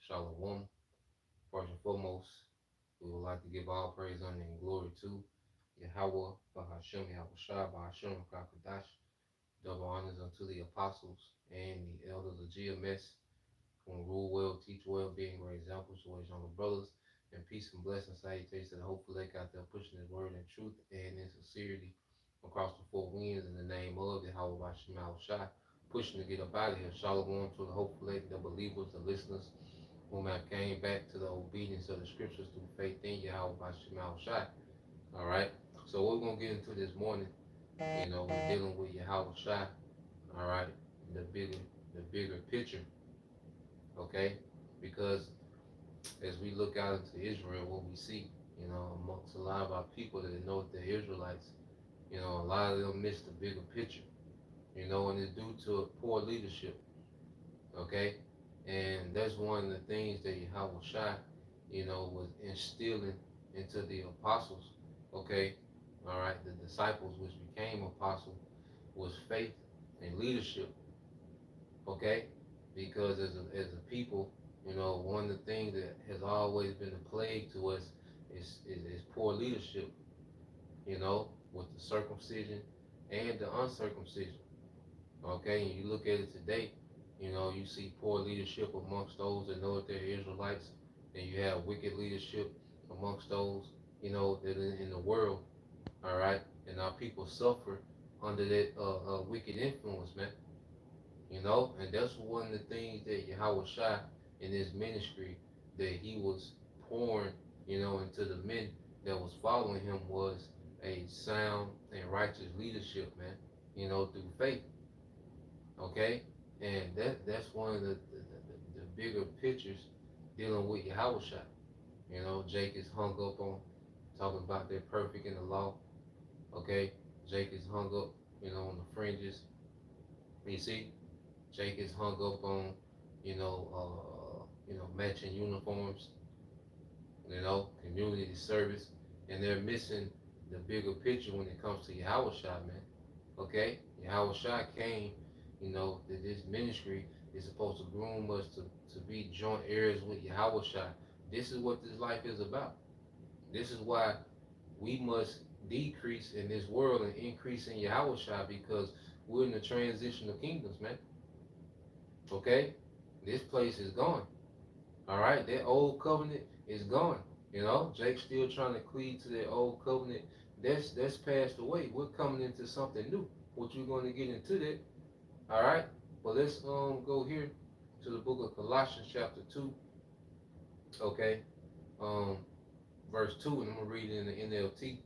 Shalom. First and foremost, we would like to give all praise, honor, and glory to Yahweh, Bahashem, Yahawashi, Bahashem, Kakadash. Double honors unto the apostles and the elders of GMS, who rule well, teach well, being great examples to his younger brothers. And peace and blessings, salutations to the hopeful lake out there pushing his word in truth and in sincerity across the four winds in the name of Yahweh Bashem Yahawashi, pushing to get up out of here. Shalom to the hopeful lake, the believers, the listeners, whom have came back to the obedience of the scriptures through faith in Yahweh Bashem Yahawashi. All right. So what we're gonna get into this morning, we're dealing with Yahweh Shai, all right, the bigger the bigger picture, okay? Because as we look out into Israel, what we see, amongst a lot of our people that know that they're Israelites, a lot of them miss the bigger picture, and it's due to poor leadership, okay? And that's one of the things that Yahweh Shai, was instilling into the apostles, okay? All right, the disciples which became apostles was faith and leadership, okay? Because as a people, one of the things that has always been a plague to us is poor leadership, with the circumcision and the uncircumcision, okay? And you look at it today, you see poor leadership amongst those that know that they're Israelites, and you have wicked leadership amongst those, that are in the world, all right? And our people suffer under that wicked influence, man. And that's one of the things that Yahweh Shai in his ministry that he was pouring, into the men that was following him was a sound and righteous leadership, man, through faith. Okay? And that's one of the bigger pictures dealing with Yahweh Shai. Jake is hung up on talking about they're perfect in the law. Okay? Jake is hung up, on the fringes. You see? Jake is hung up on, matching uniforms, community service, and they're missing the bigger picture when it comes to Yahweh Shai, man. Okay? Yahweh Shai came, that this ministry is supposed to groom us to be joint heirs with Yahweh Shai. This is what this life is about. This is why we must decrease in this world and increase in Yahweh Shai, because we're in the transitional kingdoms, man. Okay? This place is gone. All right? That old covenant is gone. Jake's still trying to cleave to that old covenant. That's passed away. We're coming into something new. What you're going to get into that. All right? But let's go here to the book of Colossians chapter 2. Okay? Verse 2, and I'm going to read it in the NLT.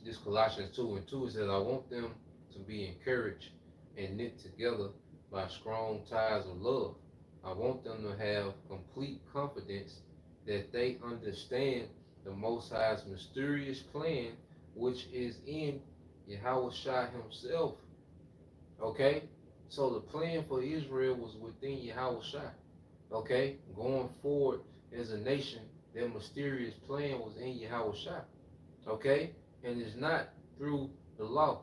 This Colossians 2 and 2 says, I want them to be encouraged and knit together by strong ties of love. I want them to have complete confidence that they understand the Most High's mysterious plan, which is in Yahweh Shai himself. Okay? So the plan for Israel was within Yahweh Shai. Okay? Going forward as a nation, their mysterious plan was in Yahweh Shai. Okay? And it's not through the law.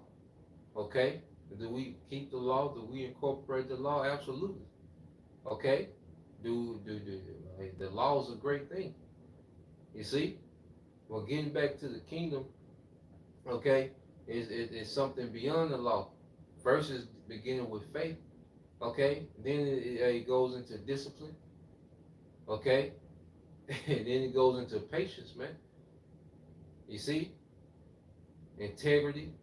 Okay? Do we keep the law? Do we incorporate the law? Absolutely. Okay? Do the law is a great thing. You see? Well, getting back to the kingdom, okay, is something beyond the law. First is beginning with faith, okay? Then it goes into discipline, okay? And then it goes into patience, man. You see? Integrity,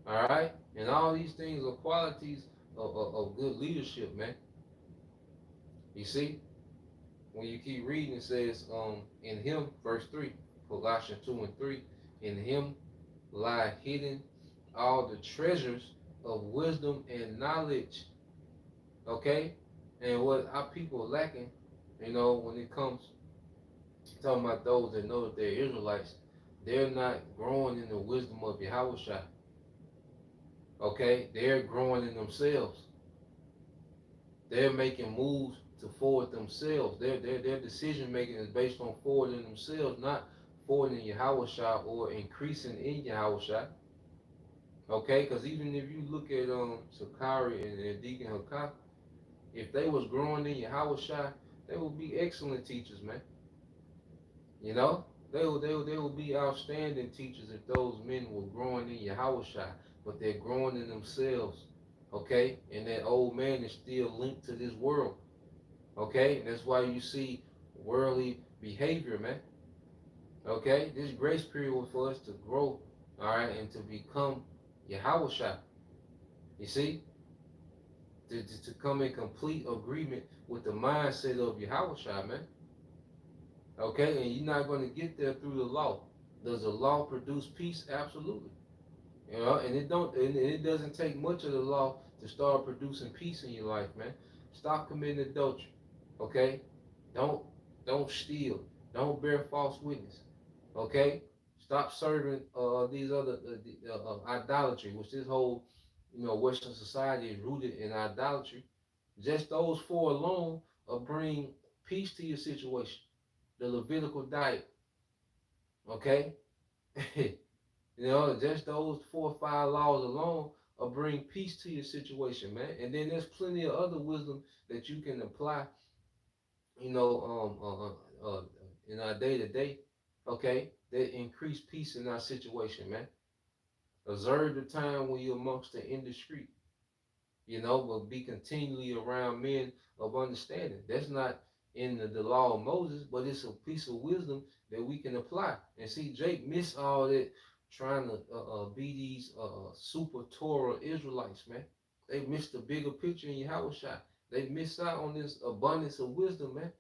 all right? And all these things are qualities of good leadership, man. You see? When you keep reading, it says, in him, verse 3, Colossians 2 and 3, in him lie hidden all the treasures of wisdom and knowledge. Okay? And what our people are lacking, when it comes talking about those that know that they're Israelites, they're not growing in the wisdom of Yahweh Shai. Okay? They're growing in themselves. They're making moves to forward themselves. Their decision making is based on forwarding themselves, not forwarding Yahweh Shai or increasing in Yahweh Shai. Okay, because even if you look at Sakari and Deacon Hakak, if they was growing in Yahawashi, they would be excellent teachers, man. You know, they will be outstanding teachers if those men were growing in Yahawashi, but they're growing in themselves. Okay, and that old man is still linked to this world. Okay, and that's why you see worldly behavior, man. Okay, this grace period was for us to grow, all right, and to become Yahawashi. You see, to come in complete agreement with the mindset of Yahawashi, man. Okay, and you're not going to get there through the law. Does the law produce peace? Absolutely. You know, and it doesn't take much of the law to start producing peace in your life, man. Stop committing adultery. Okay? Don't don't steal. Don't bear false witness. Okay? Stop serving these other idolatry, which this whole Western society is rooted in idolatry. Just those four alone will bring peace to your situation. The Levitical diet, okay? Just those 4 or 5 laws alone will bring peace to your situation, man. And then there's plenty of other wisdom that you can apply, you know, in our day to day, okay, that increase peace in our situation, man. Observe the time when you're amongst the indiscreet, but be continually around men of understanding. That's not in the law of Moses, but it's a piece of wisdom that we can apply. And see, Jake missed all that trying to be these super Torah Israelites, man. They missed the bigger picture in Yahushua. They missed out on this abundance of wisdom, man.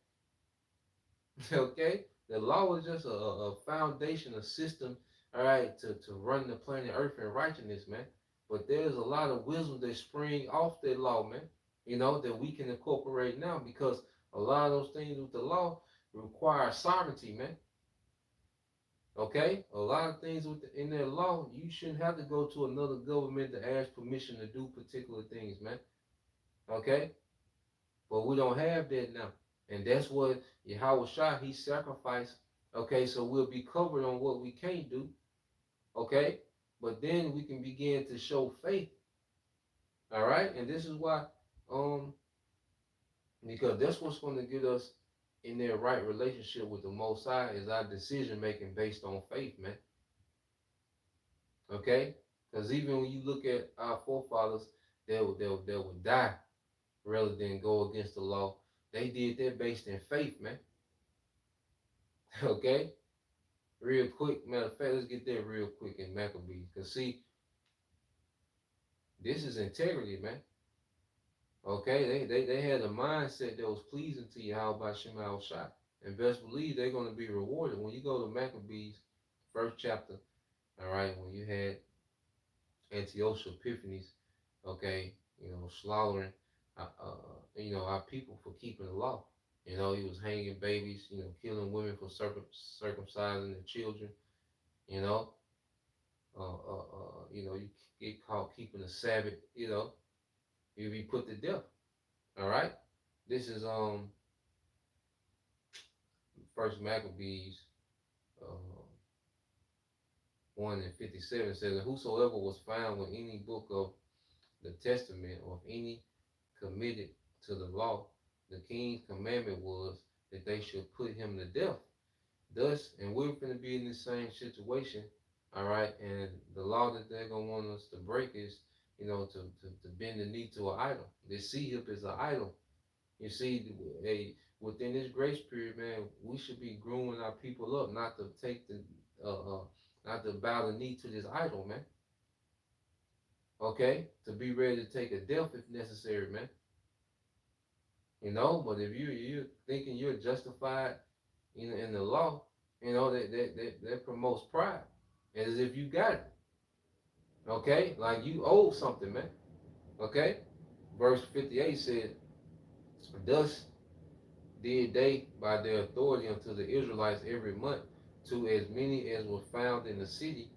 Okay? The law is just a foundation, a system, all right, to run the planet Earth in righteousness, man. But there's a lot of wisdom that spring off that law, man, that we can incorporate now because a lot of those things with the law require sovereignty, man. Okay? A lot of things in that law, you shouldn't have to go to another government to ask permission to do particular things, man. Okay? But we don't have that now. And that's what Yahweh Shah, he sacrificed. Okay, so we'll be covered on what we can't do. Okay? But then we can begin to show faith. All right? And this is why, um, because that's what's going to get us in their right relationship with the Most High is our decision making based on faith, man. Okay? Because even when you look at our forefathers, they would die rather than go against the law. They did that based in faith, man. Okay? Real quick, matter of fact, let's get there real quick in Maccabees. Because, see, this is integrity, man. Okay? They had a mindset that was pleasing to Yahweh Shema Shai. And best believe they're going to be rewarded. When you go to Maccabees, first chapter, all right, when you had Antiochus Epiphanes, okay, slaughtering, our people for keeping the law. He was hanging babies, killing women for circumcising their children, you know, you get caught keeping the Sabbath, you be put to death. All right. This is First Maccabees 1:57 says, "And whosoever was found with any book of the Testament or if any committed to the law, the king's commandment was that they should put him to death. Thus, and we're going to be in the same situation, all right, and the law that they're going to want us to break is, to bend the knee to an idol. They see him as an idol. You see, within this grace period, man, we should be grooming our people up, not to take not to bow the knee to this idol, man. Okay, to be ready to take a death if necessary, man. But if you're thinking you're justified, in the law, that promotes pride, as if you got it. Okay, like you owe something, man. Okay, verse 58 said, "Thus did they by their authority unto the Israelites every month, to as many as were found in the city.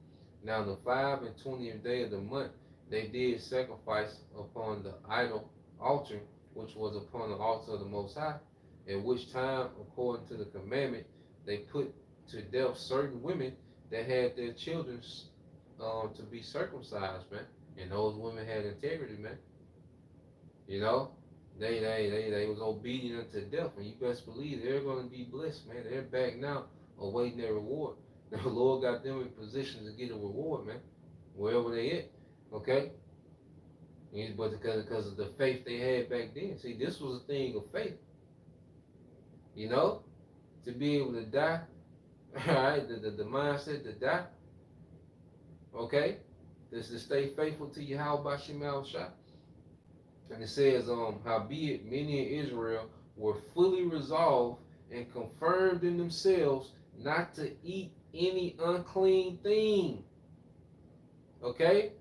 Now the 25th day of the month they did sacrifice upon the idol altar, which was upon the altar of the Most High, at which time, according to the commandment, they put to death certain women that had their children to be circumcised, man. And those women had integrity, man. You know, they was obedient unto death, and you best believe they're gonna be blessed, man. They're back now awaiting their reward. The Lord got them in position to get a reward, man, wherever they at. Okay, but because of the faith they had back then. See, this was a thing of faith, you know, to be able to die. All right, the mindset to die. Okay, this to stay faithful to Yahweh Shema Shai. And it says, howbeit many in Israel were fully resolved and confirmed in themselves not to eat any unclean thing. Okay?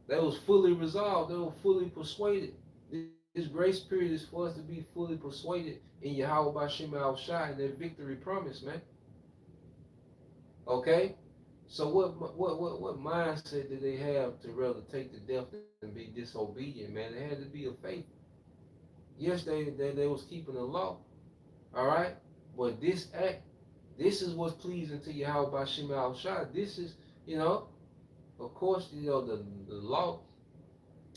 They was fully resolved. They were fully persuaded. This grace period is for us to be fully persuaded in Yahweh Bashim Al Shai and their victory promise, man. Okay? So what mindset did they have to rather take the death than be disobedient, man? It had to be a faith. Yes, they was keeping the law, all right? But this act, this is what's pleasing to Yahweh by Shema Al Shai. This is, you know, of course, the law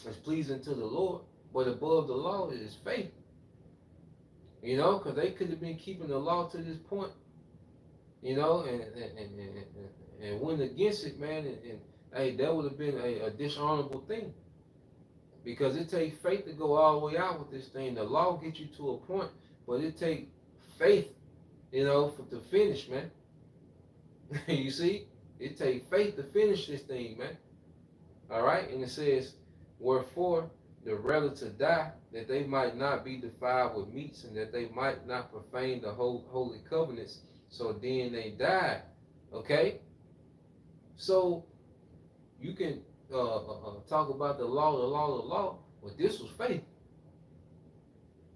is pleasing to the Lord, but above the law is faith, you know, because they could have been keeping the law to this point, you know, and went against it, man, and hey, that would have been a dishonorable thing. Because it takes faith to go all the way out with this thing. The law gets you to a point, but it takes faith, you know, to finish, man. You see, it takes faith to finish this thing, man. All right, and it says, wherefore the rather to die, that they might not be defiled with meats, and that they might not profane the holy covenants. So then they died. Okay, so you can talk about the law, but this was faith.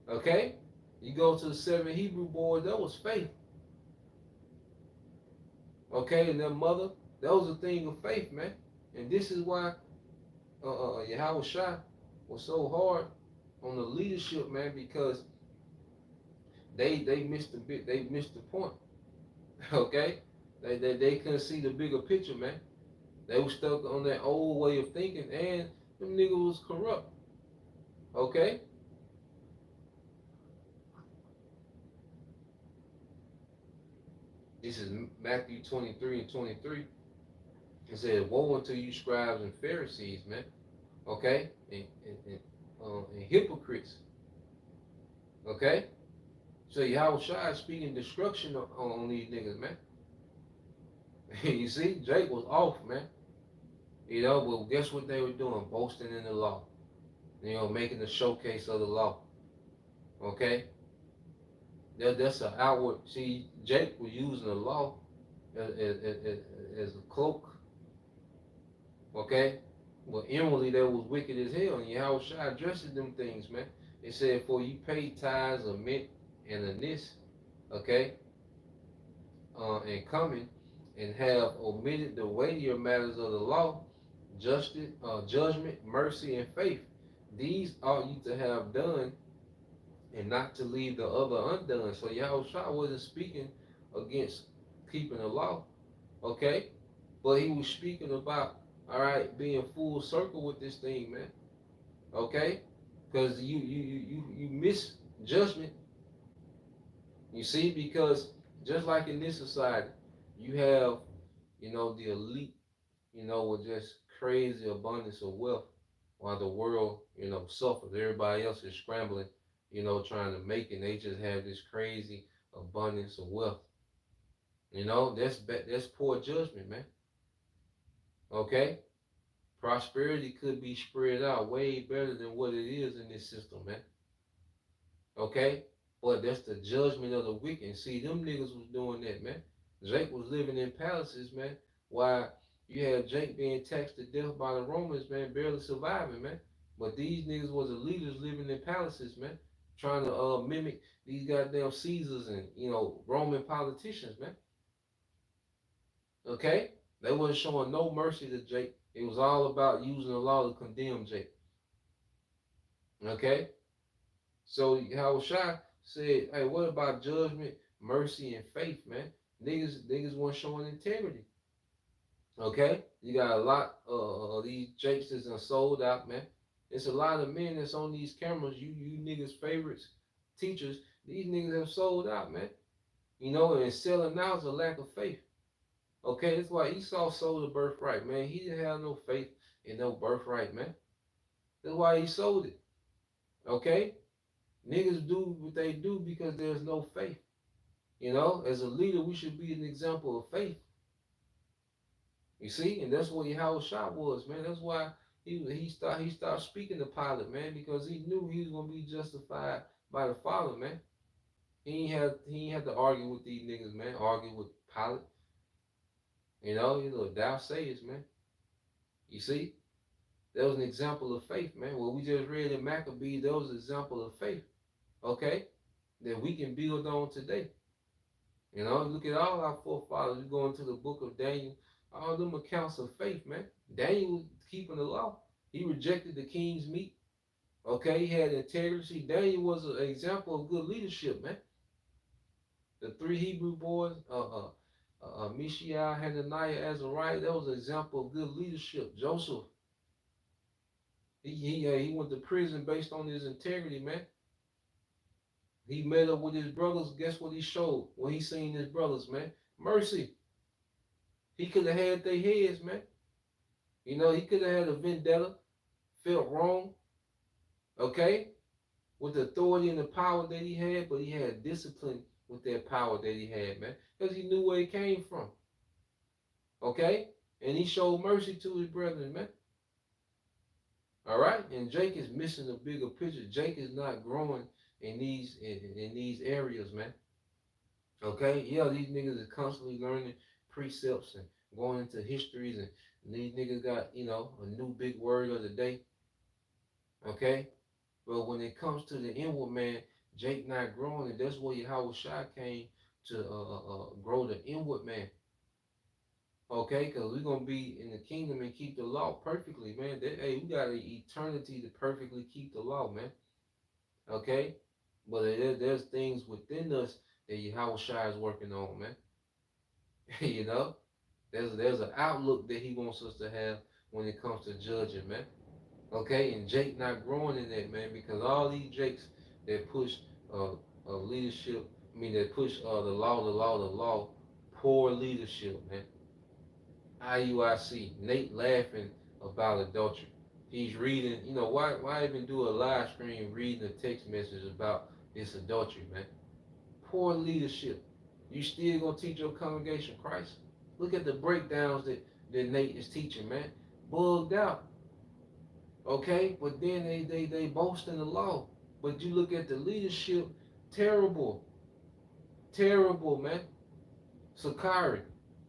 Okay, you go to the 7 Hebrew boys, that was faith. Okay, and their mother, that was a thing of faith, man. And this is why Yahweh Shai was so hard on the leadership, man, because they missed the bit, they missed the point. Okay, they couldn't see the bigger picture, man. They were stuck on that old way of thinking, and them niggas was corrupt. Okay? This is Matthew 23 and 23. It says, woe unto you scribes and Pharisees, man. Okay? And hypocrites. Okay? So Yahweh Shai is speaking destruction on these niggas, man. You see, Jake was off, man. You know, but guess what they were doing? Boasting in the law. You know, making a showcase of the law. Okay? That's an outward. See, Jake was using the law as a cloak. Okay? Well, inwardly, that was wicked as hell. And Yahweh Shai addresses them things, man. It said, for you pay tithes of mint and anise, okay? And coming and have omitted the weightier matters of the law, justice, judgment, mercy, and faith. These ought you to have done, and not to leave the other undone. So Yahushua wasn't speaking against keeping the law, okay? But he was speaking about, all right, being full circle with this thing, man, okay? Because you miss judgment. You see, because just like in this society, you have, you know, the elite, you know, with just crazy abundance of wealth, while the world, you know, suffers. Everybody else is scrambling, you know, trying to make it. They just have this crazy abundance of wealth. You know, that's poor judgment, man. Okay, prosperity could be spread out way better than what it is in this system, man. Okay, but that's the judgment of the wicked. See, them niggas was doing that, man. Jake was living in palaces, man. While you had Jake being taxed to death by the Romans, man, barely surviving, man. But these niggas was the leaders living in palaces, man, trying to mimic these goddamn Caesars and, you know, Roman politicians, man. Okay, they wasn't showing no mercy to Jake. It was all about using the law to condemn Jake. Okay, so Yahushua said, hey, what about judgment, mercy, and faith, man? Niggas weren't showing integrity. Okay, you got a lot of these jakes that's done sold out, man. It's a lot of men that's on these cameras. You niggas favorites, teachers. These niggas have sold out, man. You know, and selling now is a lack of faith. Okay, that's why Esau sold the birthright, man. He didn't have no faith in no birthright, man. That's why he sold it. Okay, niggas do what they do because there's no faith. You know, as a leader, we should be an example of faith. You see, and that's what Yahawashi was, man. That's why he stopped speaking to Pilate, man, because he knew he was gonna be justified by the Father, man. He ain't had to argue with these niggas, man. Argue with Pilate, you know, thou sayest, man. You see, that was an example of faith, man. What we just read in Maccabees, that was an example of faith, okay, that we can build on today. You know, look at all our forefathers. You go into the book of Daniel, all them accounts of faith, man. Daniel was keeping the law. He rejected the king's meat. Okay, he had integrity. Daniel was an example of good leadership, man. The three Hebrew boys, Mishael, Hananiah, Azariah, that was an example of good leadership. Joseph, he went to prison based on his integrity, man. He met up with his brothers. Guess what he showed when he seen his brothers, man? Mercy. He could have had their heads, man. You know, he could have had a vendetta, felt wrong, okay, with the authority and the power that he had, but he had discipline with that power that he had, man, because he knew where it came from, okay? And he showed mercy to his brethren, man. All right? And Jake is missing a bigger picture. Jake is not growing in these areas, man. Okay? Yeah, these niggas is constantly learning precepts and going into histories, and these niggas got, you know, a new big word of the day. Okay? But when it comes to the inward man, Jake not growing, and that's where Yahawashi came to grow the inward man. Okay, because we're gonna be in the kingdom and keep the law perfectly, man. Hey, we got an eternity to perfectly keep the law, man. Okay, but there's things within us that Yahawashi is working on, man. You know, there's an outlook that he wants us to have when it comes to judging, man. Okay, and Jake not growing in that, man, because all these Jakes that push uh, leadership, I mean, that push the law, poor leadership, man. IUIC, Nate laughing about adultery. He's reading, you know, why even do a live stream reading a text message about this adultery, man? Poor leadership. You still gonna teach your congregation Christ? Look at the breakdowns that Nate is teaching, man. Bugged out. Okay, but then they boast in the law. But you look at the leadership, terrible, terrible, man. Sakari,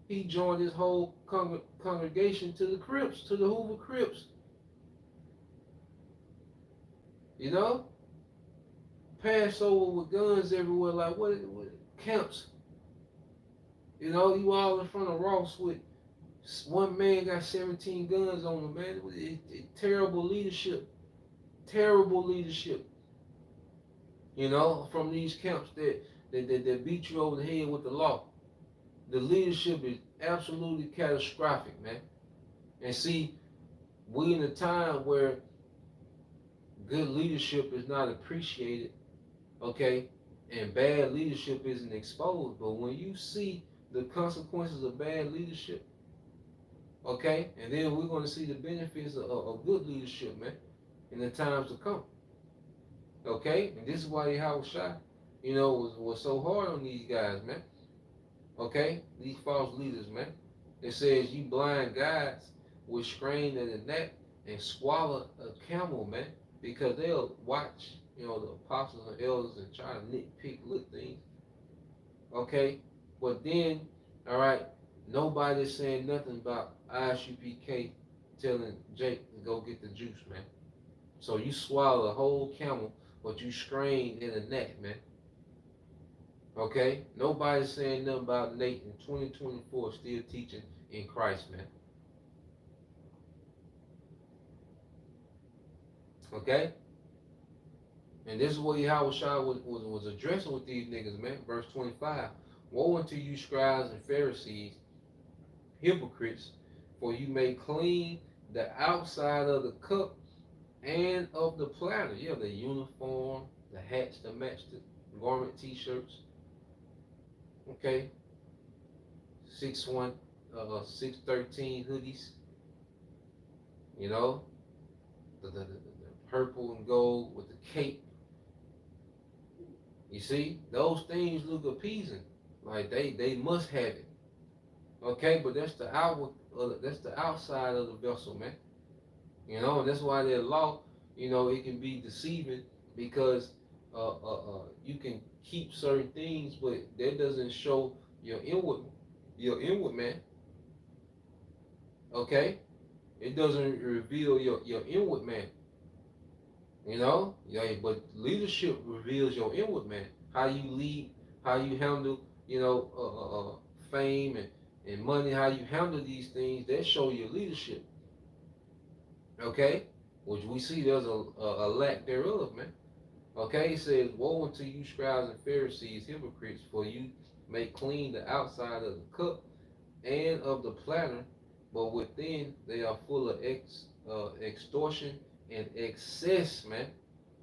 he joined his whole congregation to the Crips, to the Hoover Crips. You know, Passover with guns everywhere, like what camps. You know, you all in front of Ross with one man got 17 guns on him, man. Terrible leadership, terrible leadership. You know, from these camps that beat you over the head with the law. The leadership is absolutely catastrophic, man. And see, we in a time where good leadership is not appreciated, okay, and bad leadership isn't exposed. But when you see the consequences of bad leadership, okay, and then we're going to see the benefits of good leadership, man, in the times to come. Okay, and this is why Yahawashi, you know, was so hard on these guys, man. Okay, these false leaders, man. It says you blind guides will strain at a gnat and swallow a camel, man, because they'll watch, you know, the apostles and elders and try to nitpick little things. Okay, but then, all right, nobody's saying nothing about ISUPK telling Jake to go get the juice, man. So you swallow a whole camel, but you strain in a gnat, man. Okay? Nobody's saying nothing about Nate in 2024 still teaching in Christ, man. Okay? And this is what Yahawashi was addressing with these niggas, man. Verse 25. Woe unto you, scribes and Pharisees, hypocrites, For you may clean the outside of the cup and of the platter. Yeah, the uniform, the hats that match the garment, t-shirts. Okay, 613 hoodies. You know, the purple and gold with the cape. You see, those things look appeasing. Like they must have it. Okay, but that's the outward, that's the outside of the vessel, man. You know, and that's why that law, it can be deceiving because you can keep certain things, but that doesn't show your inward man. Okay, it doesn't reveal your inward man. Yeah, but leadership reveals your inward man. How you lead, how you handle, fame and money, how you handle these things, that show your leadership. Okay, which we see there's a lack thereof, man. Okay, it says, "Woe unto you, scribes and Pharisees, hypocrites! For you make clean the outside of the cup and of the platter, but within they are full of extortion and excess, man."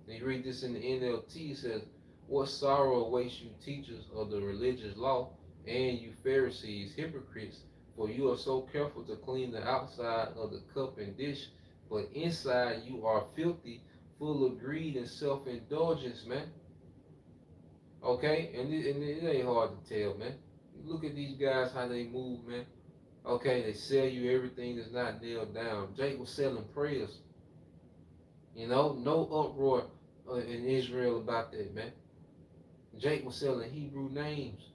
And you read this in the NLT, it says, "What sorrow awaits you, teachers of the religious law, and you Pharisees, hypocrites, for you are so careful to clean the outside of the cup and dish, but inside you are filthy, full of greed and self-indulgence, man." Okay, and it ain't hard to tell, man. Look at these guys, how they move, man. Okay, they sell you everything that's not nailed down. Jake was selling prayers. No uproar in Israel about that, man. Jake was selling Hebrew names.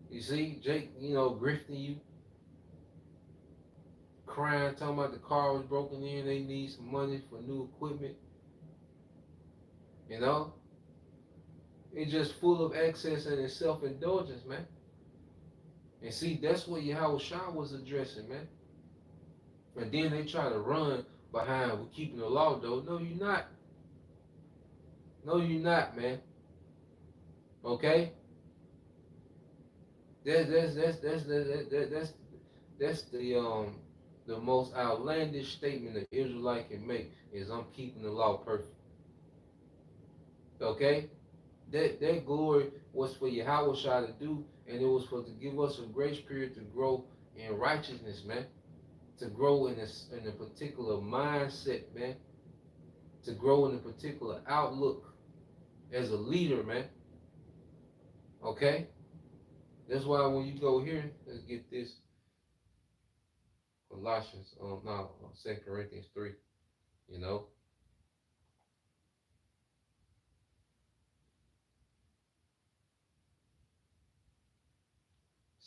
You see, Jake, grifting you, crying, talking about the car was broken in, they need some money for new equipment. You know, it's just full of excess and self-indulgence, man. And see, that's what Yahawashi was addressing, man. And then they try to run behind with keeping the law, though. No, you're not. No, you're not, man. Okay, that's the most outlandish statement an Israelite can make is, "I'm keeping the law perfect." Okay, that glory was for Yahweh to do, and it was for to give us a grace period to grow in righteousness, man. To grow in a particular mindset, man. To grow in a particular outlook as a leader, man. Okay, that's why when you go here, let's get this Colossians, no, 2 Corinthians 3. You know,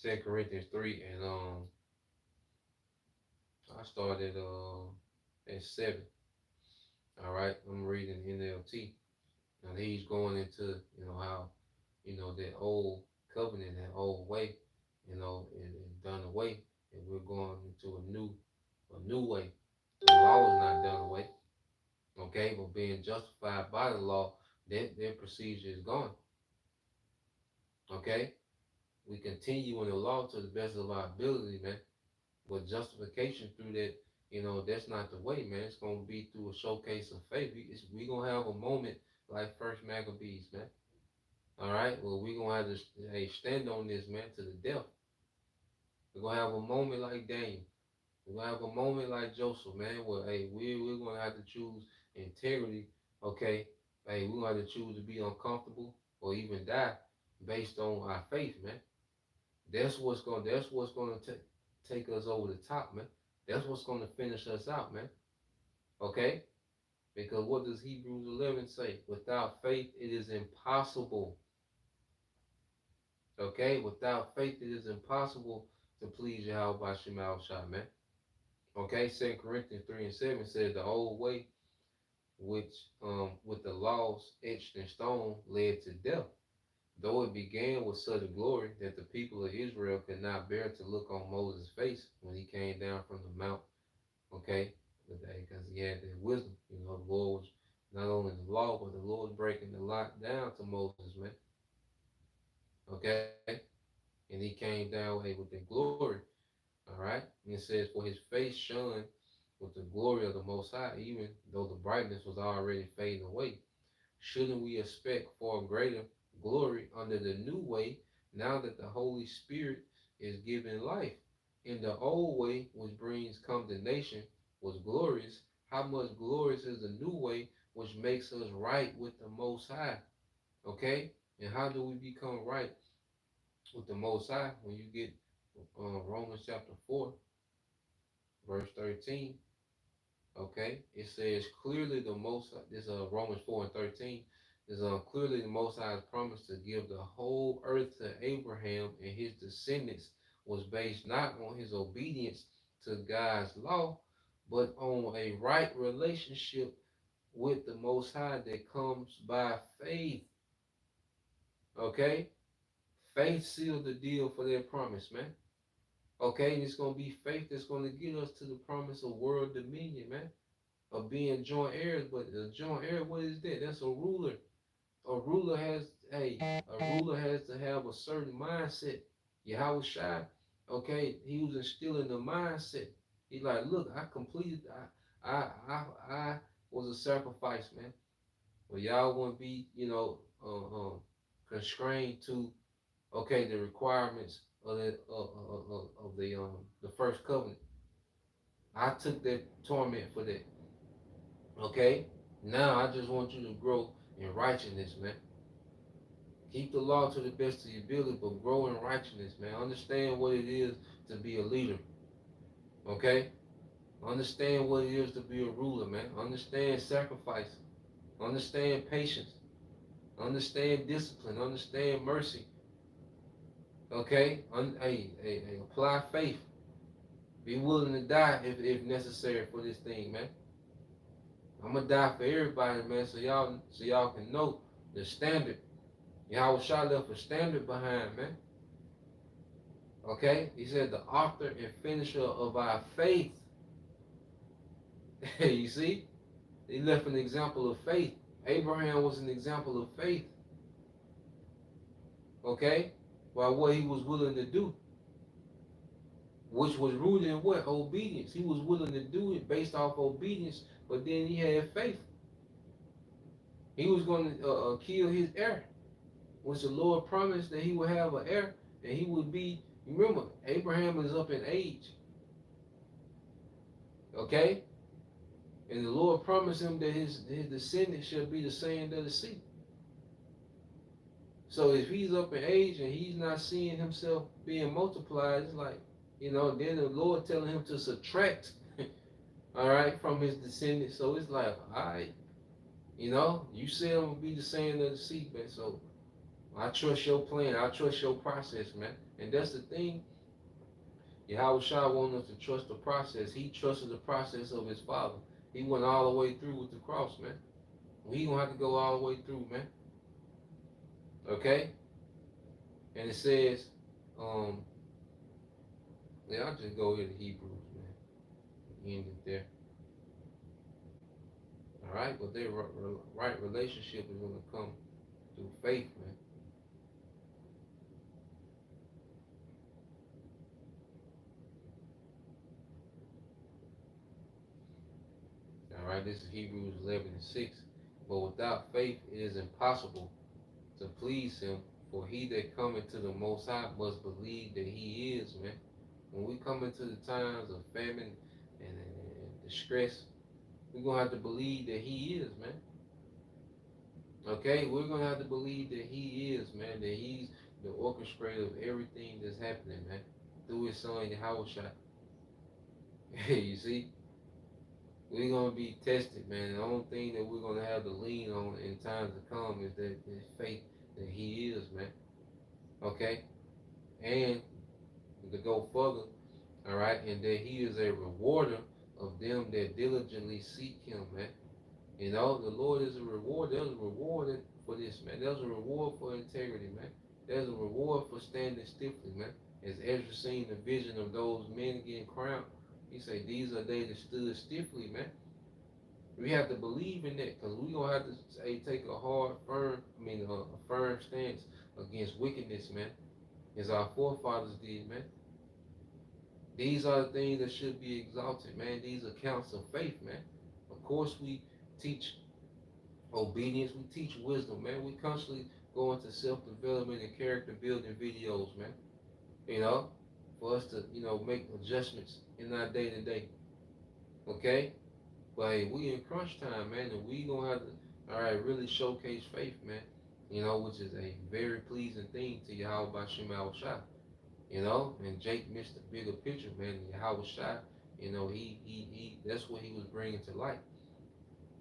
2 Corinthians 3, and I started at 7. All right, I'm reading NLT, and he's going into how that old covenant, that old way, and done away, and we're going into a new way. The law is not done away, okay, but being justified by the law, their procedure is gone, okay. We continue in the law to the best of our ability, man. But justification through that, that's not the way, man. It's gonna be through a showcase of faith. We gonna have a moment like First Maccabees, man. All right. Well, we gonna have to stand on this, man, to the death. We're gonna have a moment like Daniel. We're gonna have a moment like Joseph, man. Where we're gonna have to choose integrity. Okay. Hey, we're gonna have to choose to be uncomfortable or even die based on our faith, man. That's what's gonna take us over the top, man. That's what's gonna finish us out, man. Okay? Because what does Hebrews 11 say? Without faith, it is impossible. Okay? Without faith, it is impossible to please Yahweh by Shema Shai, man. Okay? 2 Corinthians 3 and 7 says the old way, which with the laws etched in stone, led to death. Though it began with such glory that the people of Israel could not bear to look on Moses' face when he came down from the mount, okay? Because he had that wisdom. The Lord was not only the law, but the Lord was breaking the lot down to Moses, man, okay? And he came down with that glory. All right. And it says, for his face shone with the glory of the Most High, even though the brightness was already fading away. Shouldn't we expect for greater glory under the new way now that the Holy Spirit is giving life? In the old way, which brings condemnation, was glorious. How much glorious is the new way, which makes us right with the Most High? Okay? And how do we become right with the Most High? When you get Romans chapter 4, verse 13, okay, it says clearly the Most, this Romans 4 and 13, is clearly the Most High's promise to give the whole earth to Abraham and his descendants was based not on his obedience to God's law, but on a right relationship with the Most High that comes by faith. Okay, faith sealed the deal for their promise, man. Okay, and it's gonna be faith that's gonna get us to the promise of world dominion, man, of being joint heirs. But a joint heir, what is that? That's a ruler. A ruler has, a ruler has to have a certain mindset. YAHAWASHI, okay, he was instilling the mindset. He like, look, I completed, I was a sacrifice, man. Well, y'all wouldn't be, constrained to, okay, the requirements of the first covenant. I took that torment for that. Okay? Now I just want you to grow in righteousness, man. Keep the law to the best of your ability, but grow in righteousness, man. Understand what it is to be a leader. Okay? Understand what it is to be a ruler, man. Understand sacrifice. Understand patience. Understand discipline. Understand mercy. Okay? Apply faith. Be willing to die if necessary for this thing, man. I'm gonna die for everybody, man, so y'all can know the standard. Yahawashi left a standard behind, man. Okay? He said the author and finisher of our faith. You see? He left an example of faith. Abraham was an example of faith. Okay? By what he was willing to do. Which was rooted in what? Obedience. He was willing to do it based off obedience, but then he had faith. He was going to kill his heir. Which the Lord promised that he would have an heir, and he would be, remember, Abraham is up in age. Okay? And the Lord promised him that his descendants shall be the sand of the sea. So if he's up in age and he's not seeing himself being multiplied, it's like, then the Lord telling him to subtract, all right, from his descendants. So it's like, all right, you said I'm going to be the sand of the sea, man. So I trust your plan. I trust your process, man. And that's the thing. Yahawashi wanted us to trust the process. He trusted the process of his father. He went all the way through with the cross, man. We gonna have to go all the way through, man. Okay? And it says, I'll just go here to Hebrews, man. End it there. All right? But their right relationship is gonna come through faith, man. All right, this is Hebrews 11 and 6. But without faith, it is impossible to please him, for he that cometh to the Most High must believe that he is, man. When we come into the times of famine and distress, we're going to have to believe that he is, man. Okay? We're going to have to believe that he is, man, that he's the orchestrator of everything that's happening, man, through his son, Yahawashi. You see? We're going to be tested, man. The only thing that we're going to have to lean on in times to come is that faith that he is, man. Okay? And to go further, all right, and that he is a rewarder of them that diligently seek him, man. The Lord is a reward. There's a reward for this, man. There's a reward for integrity, man. There's a reward for standing stiffly, man. As Ezra seen the vision of those men getting crowned, he said, these are they that stood stiffly, man. We have to believe in that, because we're going to have to take a firm stance against wickedness, man, as our forefathers did, man. These are the things that should be exalted, man. These are counts of faith, man. Of course, we teach obedience, we teach wisdom, man. We constantly go into self development and character building videos, man. You know, for us to, make adjustments in our day to day. Okay? But hey, we in crunch time, man, and we gonna have to, all right, really showcase faith, man. Which is a very pleasing thing to Yahweh Bashim Al Shah. And Jake missed the bigger picture, man. Yahweh Shah, he, that's what he was bringing to light,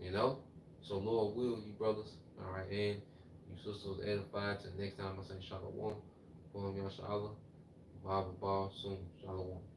you know. So Lord will, you brothers, all right, and you sisters edified. Till next time I say Shalom, Boom Yashala, Bible Ball soon, Shalom.